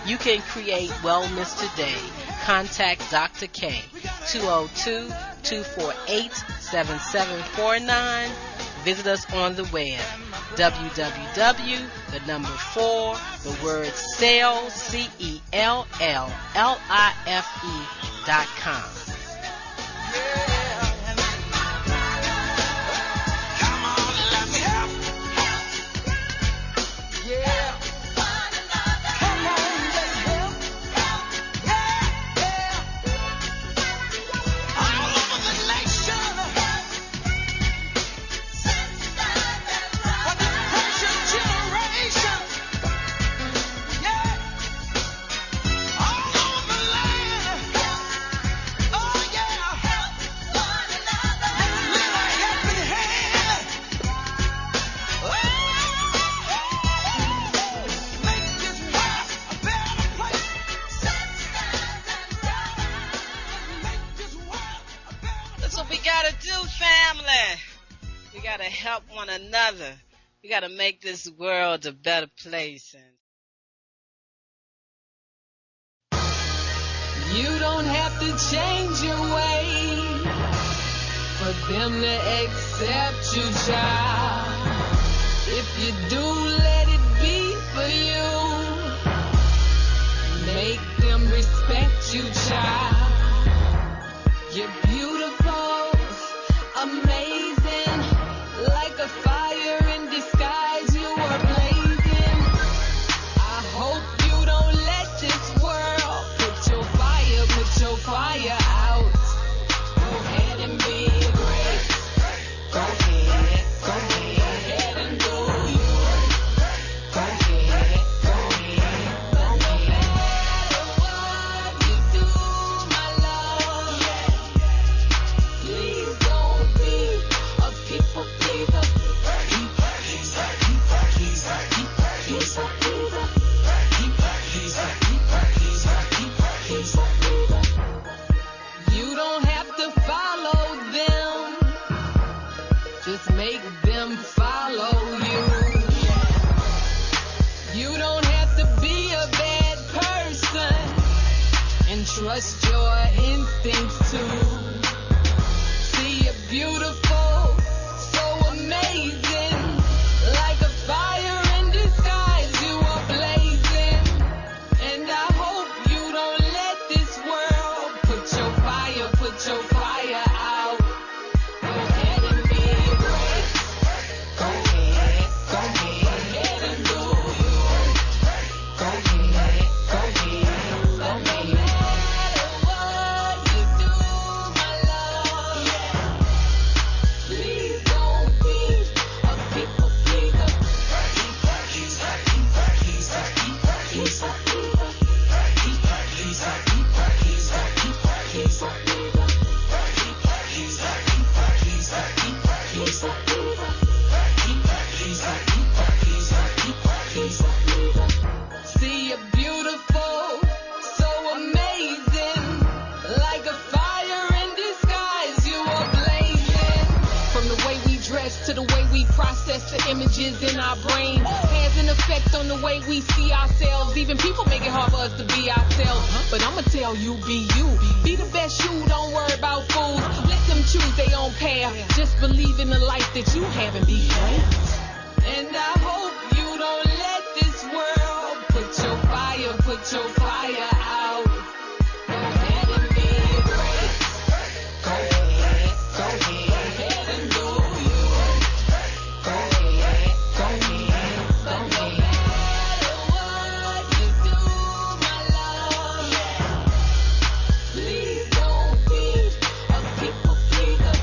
You can create wellness today. Contact Dr. K, 202-248-7749. Visit us on the web, www.selllife.com. Help one another. We got to make this world a better place. You don't have to change your way for them to accept you, child. If you do, let it be for you. Make them respect you, child. You're beautiful, amazing. Like a fire in disguise, you are blazing. I hope you don't let this world put your fire out. Go ahead and be great. Go ahead and do you. Go ahead. No matter what you do, my love, please don't be a people pleaser. You don't have to follow them, just make them follow you. You don't have to be a bad person and trust your instincts too. See, you're beautiful, so amazing, like a fire in disguise, you are blazing. And I hope you don't let this world put your fire out. Go ahead and be great. Go ahead and do you. Go ahead. No matter what you do, my love, please don't be a people pleaser. See you're beautiful, so amazing, like a fire in disguise, you are blazing. From the way we dress to the way we process the images in our brain, has an effect on the way we see ourselves. Even people make it hard for us to be ourselves. But I'ma tell you, be you. Be the best you, don't worry about fools. Let them choose their own path. Just believe in the life that you have and be great. And I hope you don't let this world put your fire out. Go ahead and be great. Go ahead and do you. Go ahead. No matter what you do, my love, please don't be a people pleaser.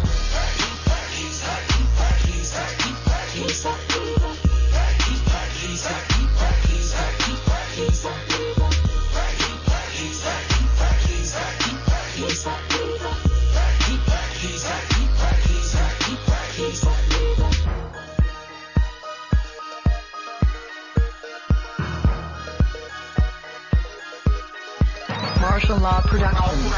Martial Law Productions.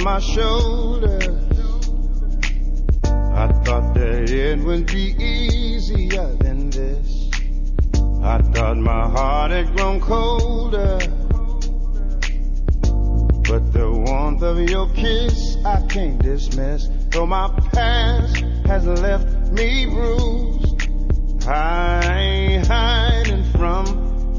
My shoulder, I thought that it would be easier than this. I thought my heart had grown colder, but the warmth of your kiss I can't dismiss. Though my past has left me bruised, I ain't hiding from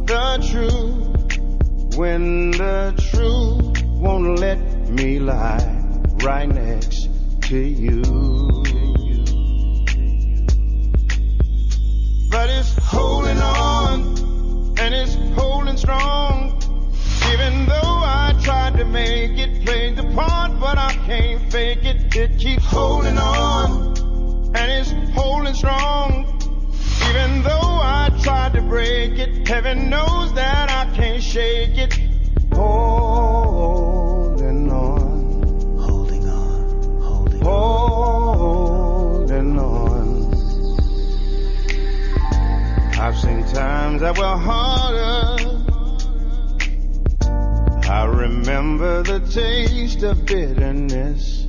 the truth. When the truth won't let me lie right next to you. But it's holding on and it's holding strong. Even though I tried to make it, played the part, but I can't fake it. It keeps holding on and it's holding strong. Even though I tried to break it, heaven knows that I can't shake it. Holding on. I've seen times that were harder. I remember the taste of bitterness.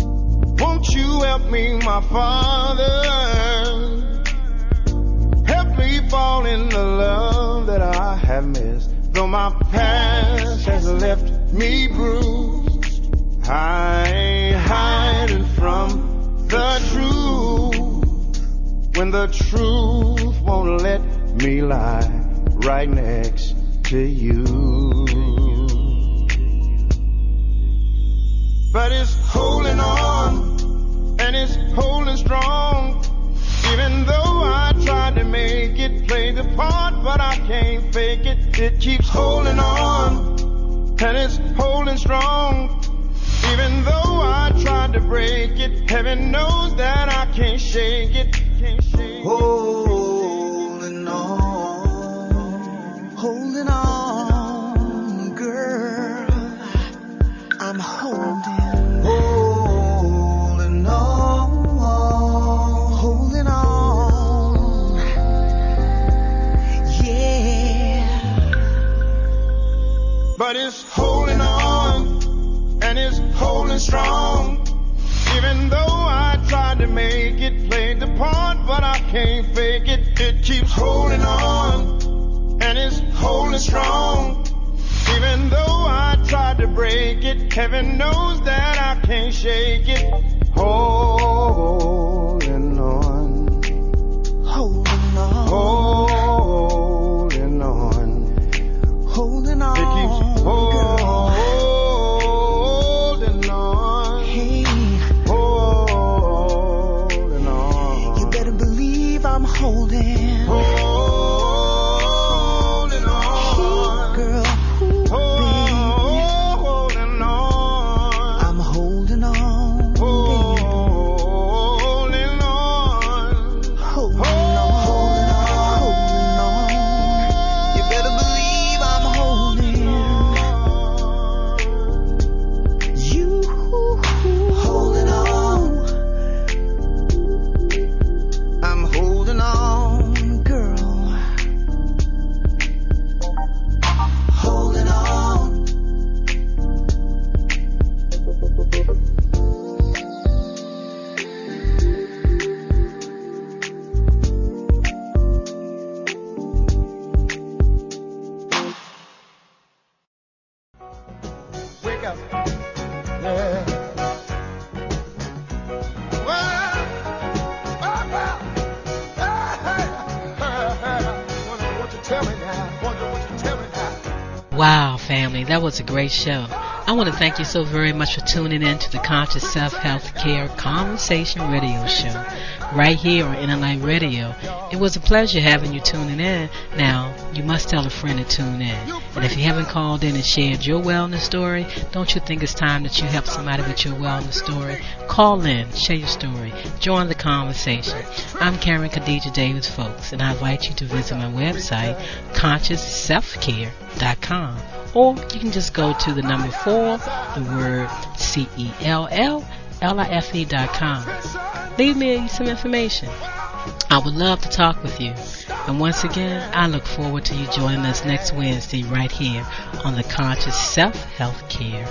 Won't you help me, my Father? Help me fall in the love that I have missed. Though my past has left me bruised, I ain't hiding from the truth. When the truth won't let me lie right next to you. But it's holding on and it's holding strong. Even though I tried to make it, play the part, but I can't fake it. It keeps holding on and it's holding strong. Even though I tried to break it, heaven knows that I can't shake it. Holding on, girl, I'm holding on, yeah. But it's holding on and it's holding strong. Even though I tried to make it, played the part, but I can't fake it. It keeps holding on and it's holding strong. it. Heaven knows that I can't shake it. Holding on. Holding on. Holding on. Holding on. It keeps holding on. Hey, Holding on. you better believe I'm holding. Holding on. Girl, baby, Holding on. I'm holding on. Holding on. Holding on. Holding on. You better believe I'm holding. You holding on. I'm holding on, girl. Holding on. Wake up. Yeah. Well, wonder what you tell me now. Wonder what you tell me now. Wow, family, that was a great show. I want to thank you so very much for tuning in to the Conscious Self-Health Care Conversation Radio Show right here on Interlight Radio. It was a pleasure having you tuning in. Now, you must tell a friend to tune in. And if you haven't called in and shared your wellness story, don't you think it's time that you help somebody with your wellness story? Call in, share your story, join the conversation. I'm Karen Khadija Davis-Foulks, and I invite you to visit my website, consciousselfcare.com. Or you can just go to the number 4, the word CELLLIFE.com. Leave me some information. I would love to talk with you. And once again, I look forward to you joining us next Wednesday right here on the Conscious Self-Health Care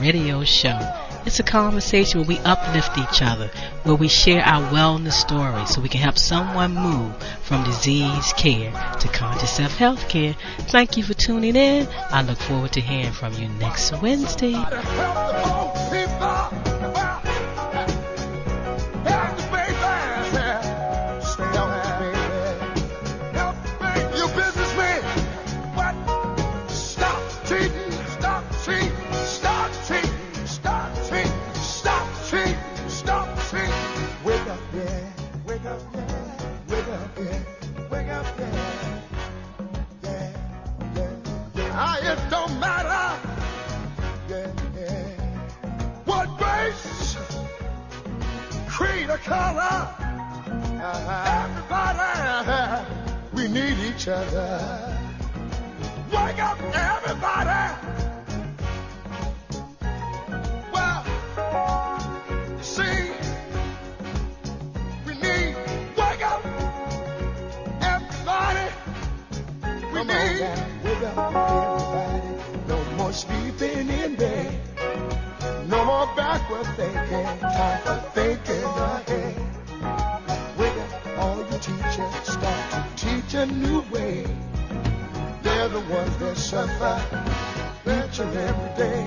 Radio Show. It's a conversation where we uplift each other, where we share our wellness stories so we can help someone move from disease care to conscious self-health care. Thank you for tuning in. I look forward to hearing from you next Wednesday. It don't matter what race, creed, or color. Everybody, we need each other. Wake up, everybody. Well, you see, we need wake up, everybody. We need wake up, everybody. No more sleeping in bed. No more backward thinking. Time for thinking ahead. Wake up, all you teachers, start to teach a new way. They're the ones that suffer each and every day.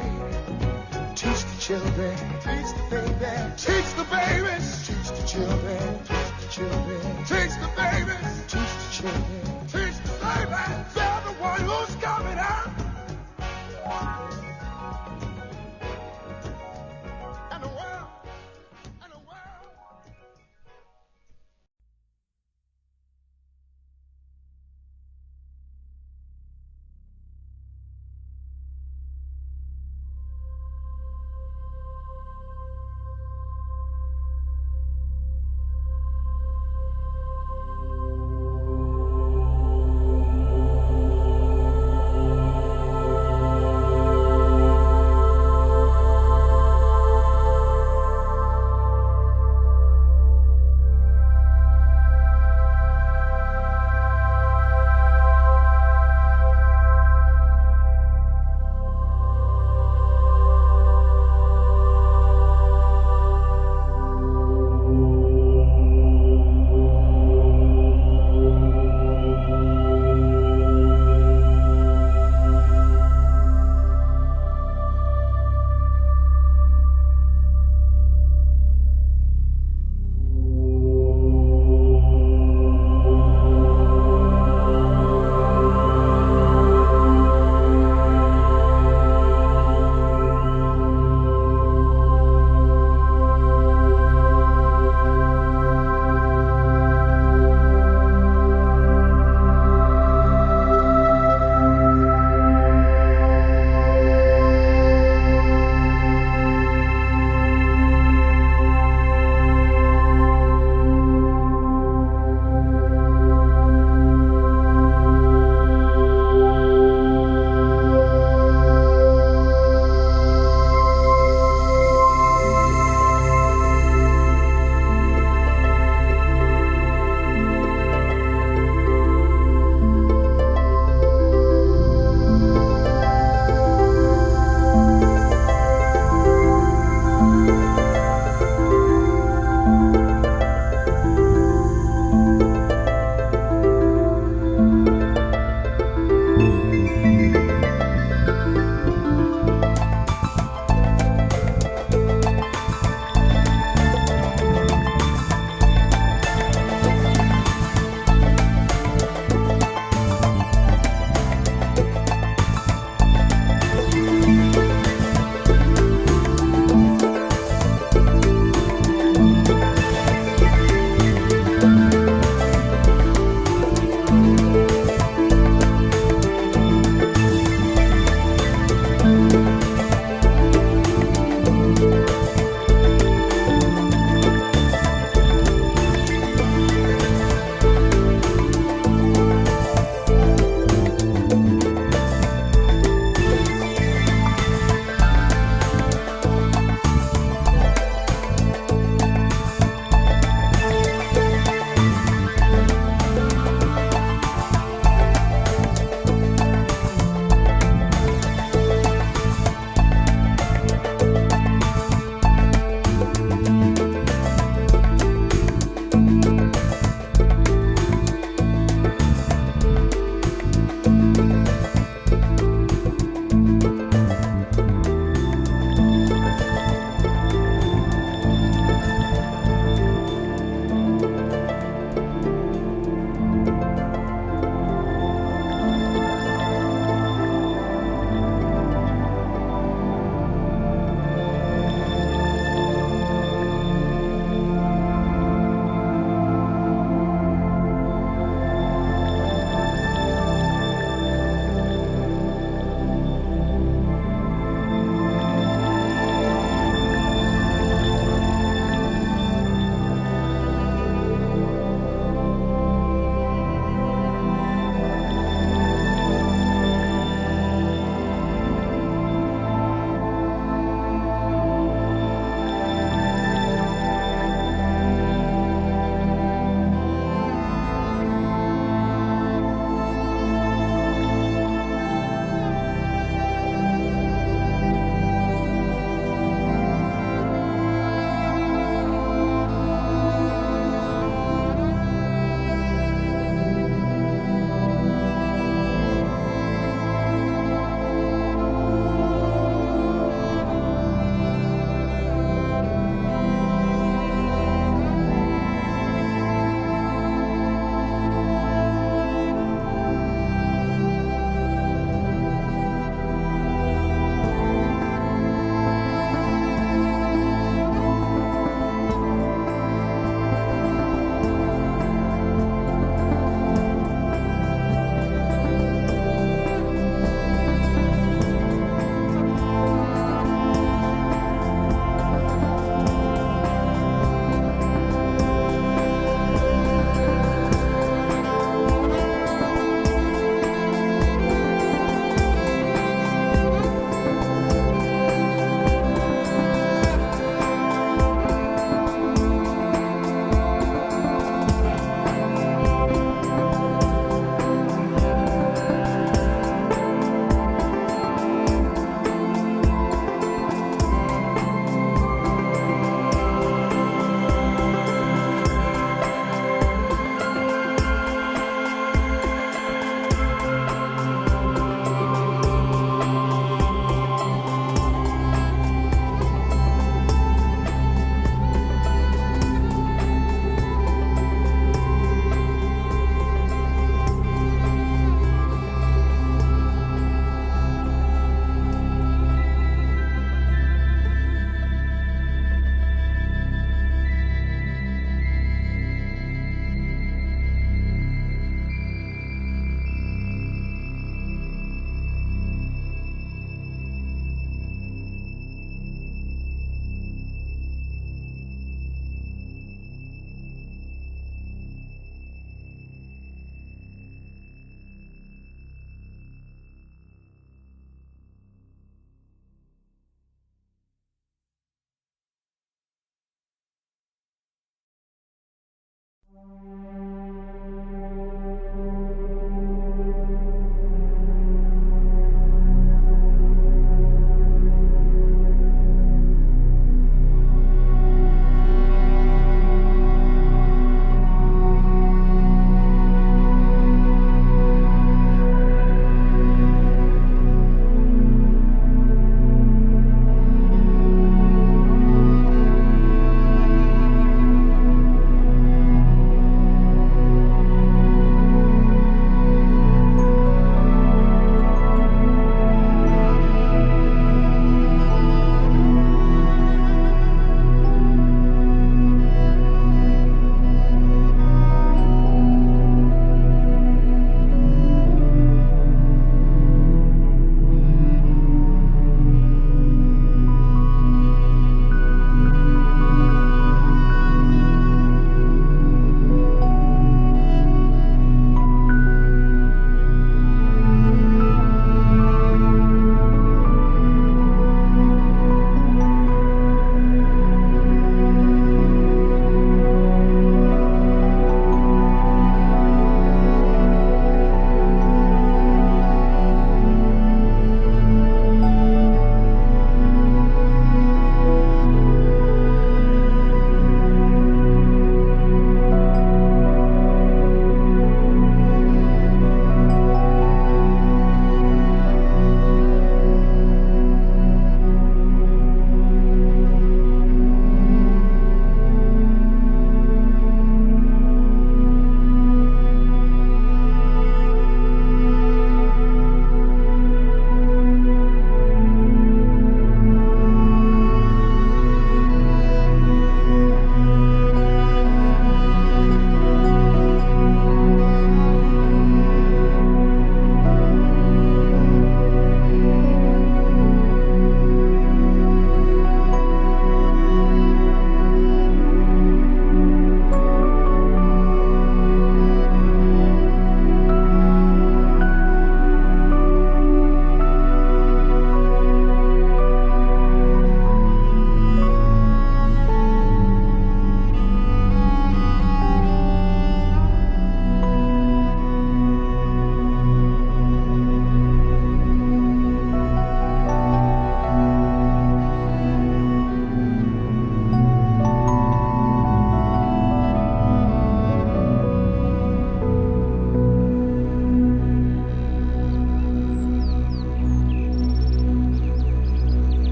Teach the children, teach the babies, teach the babies, teach the children, teach the children, teach the babies, teach the children, teach the babies. They're the one who's coming out. And the world, and the world.